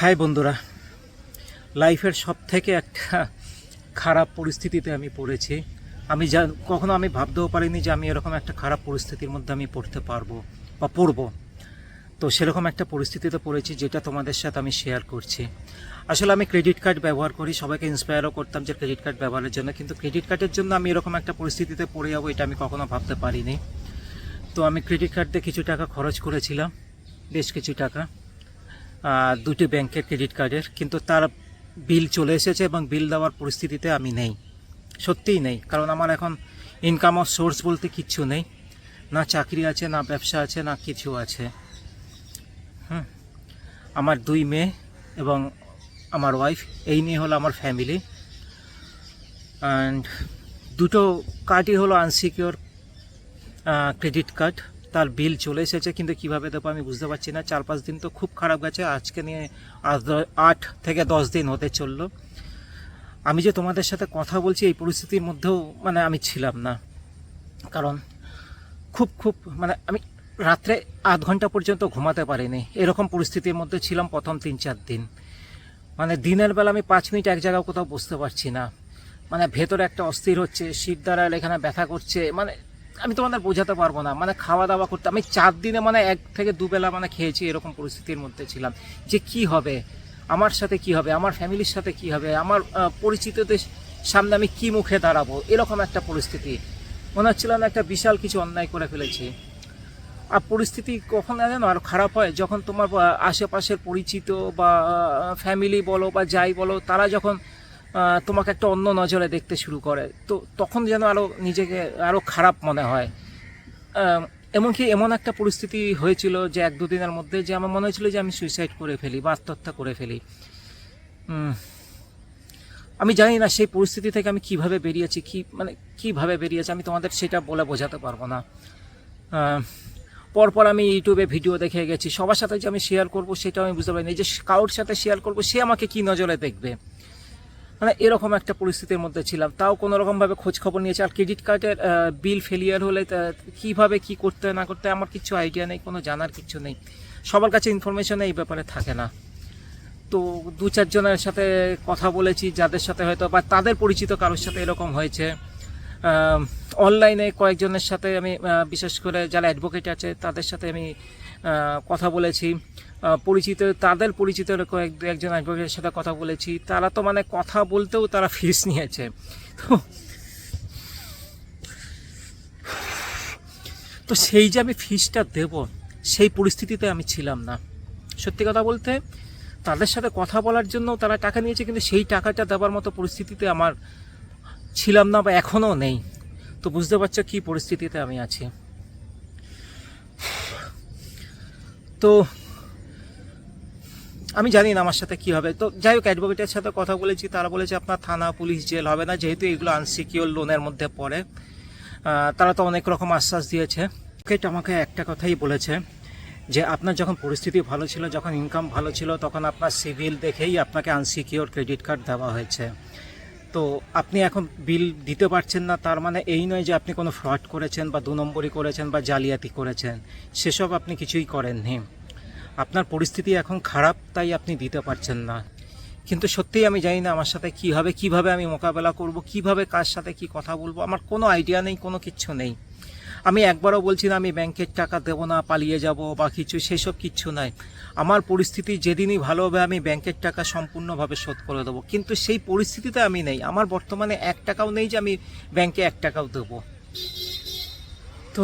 High বন্ধুরা, লাইফের সবথেকে একটা খারাপ পরিস্থিতিতে আমি পড়েছি। কখনো আমি ভাবতেও পারিনি যে আমি এরকম একটা খারাপ পরিস্থিতির মধ্যে আমি পড়তে পারবো বা পড়বো। তো সেরকম একটা পরিস্থিতিতে পড়েছি, যেটা তোমাদের সাথে আমি শেয়ার করছি। আসলে আমি ক্রেডিট কার্ড ব্যবহার করি, সবাইকে ইন্সপায়ারও করতাম যে ক্রেডিট কার্ড ব্যবহারের জন্য, কিন্তু ক্রেডিট কার্ডের জন্য আমি এরকম একটা পরিস্থিতিতে পড়ে যাবো এটা আমি কখনো ভাবতে পারিনি। তো আমি ক্রেডিট কার্ড দিয়ে কিছু টাকা খরচ করেছিলাম, বেশ কিছু টাকা, দুটি ব্যাংকের ক্রেডিট কার্ডের, কিন্তু তার বিল চলে এসেছে এবং বিল দেওয়ার পরিস্থিতিতে আমি নেই, সত্যিই নেই। কারণ আমার এখন ইনকাম অফ সোর্স বলতে কিচ্ছু নেই, না চাকরি আছে, না ব্যবসা আছে, না কিছু আছে। আমার দুই মেয়ে এবং আমার ওয়াইফ, এই নিয়ে হলো আমার ফ্যামিলি। অ্যান্ড দুটো কার্ডই হলো আনসিকিওর ক্রেডিট কার্ড। তার বিল চলে এসেছে, কিন্তু কীভাবে দেবো আমি বুঝতে পারছি না। 4-5 দিন তো খুব খারাপ গেছে, আজকে নিয়ে 8 থেকে 10 দিন হতে চললো। আমি যে তোমাদের সাথে কথা বলছি এই পরিস্থিতির মধ্যেও আমি ছিলাম না। কারণ খুব আমি রাত্রে 8 ঘন্টা পর্যন্ত ঘুমাতে পারিনি, এরকম পরিস্থিতির মধ্যে ছিলাম প্রথম 3-4 দিন। দিনের বেলা আমি 5 মিনিট এক জায়গায় কোথাও বসতে পারছি না, ভেতরে একটা অস্থির হচ্ছে, শীত দ্বারা এখানে ব্যথা করছে, আমি তোমাদের বোঝাতে পারবো না। খাওয়া দাওয়া করতে আমি 4 দিনে 1 থেকে 2 বেলা খেয়েছি, এরকম পরিস্থিতির মধ্যে ছিলাম যে কি হবে আমার সাথে, কি হবে আমার ফ্যামিলির সাথে, কি হবে আমার পরিচিতদের সামনে আমি কি মুখে দাঁড়াবো, এরকম একটা পরিস্থিতি। মনে হচ্ছিল না একটা বিশাল কিছু অন্যায় করে ফেলেছি। আর পরিস্থিতি কখন জানো আরও খারাপ হয়, যখন তোমার আশেপাশের পরিচিত বা ফ্যামিলি বলো বা যাই বলো, তারা যখন তোমাকে একটা অন্য নজরে দেখতে শুরু করে, তো তখন যেন আরও নিজেকে আরও খারাপ মনে হয়। এমনকি এমন একটা পরিস্থিতি হয়েছিল যে 1-2 দিনের মধ্যে, যে আমার মনে হয়েছিল যে আমি সুইসাইড করে ফেলি বা আত্মহত্যা করে ফেলি। আমি জানি না সেই পরিস্থিতি থেকে আমি কিভাবে বেরিয়েছি, কিভাবে বেরিয়েছি আমি তোমাদের সেটা বলে বোঝাতে পারবো না। পরপর আমি ইউটিউবে ভিডিও দেখে গেছি, সবার সাথে যে আমি শেয়ার করবো সেটাও আমি বুঝতে পারিনি, যে কারোর সাথে শেয়ার করবো সে আমাকে কি নজরে দেখবে। এরকম একটা পরিস্থিতির মধ্যে ছিলাম। তাও কোনো রকমভাবে খোঁজ খবর নিয়েছি। আর ক্রেডিট কার্ডের বিল ফেলিয়ার হলে কীভাবে কি করতে না করতে আমার কিছু আইডিয়া নেই, কোনো জানার কিছু নেই। সবার কাছে ইনফরমেশন এই ব্যাপারে থাকে না। তো 2-4 জনের সাথে কথা বলেছি, যাদের সাথে হয়তো বা তাদের পরিচিত কারোর সাথে এরকম হয়েছে। অনলাইনে কয়েকজনের সাথে আমি, বিশেষ করে যারা অ্যাডভোকেট আছে তাদের সাথে আমি কথা বলেছি। তাদের পরিচিত একজন অ্যাডভোকেটের সাথে কথা বলেছি। তারা তো কথা বলতেও তারা ফিস নিয়েছে। তো সেই যে আমি ফিসটা দেব, সেই পরিস্থিতিতে আমি ছিলাম না। সত্যি কথা বলতে, তাদের সাথে কথা বলার জন্য তারা টাকা নিয়েছে, কিন্তু সেই টাকাটা দেওয়ার মতো পরিস্থিতিতে আমার ছিলাম না বা এখনও নেই। তো বুঝতে পারছো কী পরিস্থিতিতে আমি আছি। তো আমি জানি না আমার সাথে কী হবে। তো যাই হোক, অ্যাডভোকেটের সাথে কথা বলেছি, তারা বলেছে আপনার থানা, পুলিশ, জেল হবে না, যেহেতু এগুলো আনসিকিওর লোনের মধ্যে পড়ে। তারা তো অনেক রকম আশ্বাস দিয়েছে। অ্যাডভোকেট আমাকে একটা কথাই বলেছে, যে আপনার যখন পরিস্থিতি ভালো ছিল, যখন ইনকাম ভালো ছিল, তখন আপনার সিভিল দেখেই আপনাকে আনসিকিওর ক্রেডিট কার্ড দেওয়া হয়েছে। তো আপনি এখন বিল দিতে পারছেন না, তার এই নয় যে আপনি কোনো ফ্রড করেছেন বা 2 নম্বরি করেছেন বা জালিয়াতি করেছেন, সেসব আপনি কিছুই করেননি। আপনার পরিস্থিতি এখন খারাপ, তাই আপনি দিতে পারছেন না। কিন্তু সত্যিই আমি জানি না আমার সাথে কী হবে, কীভাবে আমি মোকাবেলা করব, কিভাবে কার সাথে কি কথা বলবো, আমার কোনো আইডিয়া নেই, কোনো কিচ্ছু নেই। আমি একবারও বলছি না আমি ব্যাংকের টাকা দেবো না, পালিয়ে যাব বা কিছু, সেসব কিচ্ছু নাই। আমার পরিস্থিতি যেদিনই ভালো হবে আমি ব্যাংকের টাকা সম্পূর্ণভাবে শোধ করে দেবো, কিন্তু সেই পরিস্থিতিতে আমি নেই। আমার বর্তমানে 1 টাকাও নেই যে আমি ব্যাংকে 1 টাকাও দেবো। তো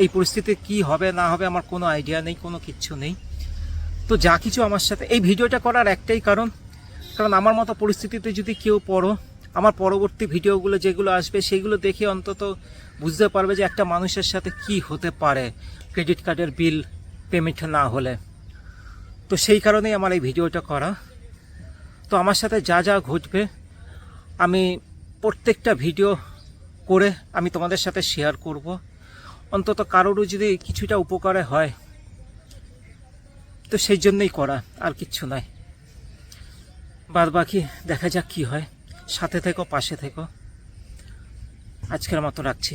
এই পরিস্থিতি কি হবে না হবে আমার কোনো আইডিয়া নেই, কোনো কিচ্ছু নেই। তো যা কিছু আমার সাথে, এই ভিডিওটা করার একটাই কারণ আমার মতো পরিস্থিতিতে যদি কেউ পড়ো, আমার পরবর্তী ভিডিওগুলো যেগুলো আসবে সেগুলো দেখে অন্তত বুঝতে পারবে যে একটা মানুষের সাথে কি হতে পারে ক্রেডিট কার্ডের বিল পেমেন্ট না হলে। তো সেই কারণেই আমার এই ভিডিওটা করা। তো আমার সাথে যা যা ঘটবে আমি প্রত্যেকটা ভিডিও করে আমি তোমাদের সাথে শেয়ার করব, অন্তত কারোরও যদি কিছুটা উপকারে হয়, তো সেই জন্যই করা, আর কিচ্ছু নয়। বাদ বাকি দেখা যাক কি হয়। সাথে থেকো, পাশে থেকো। আজকের মতো রাখছি।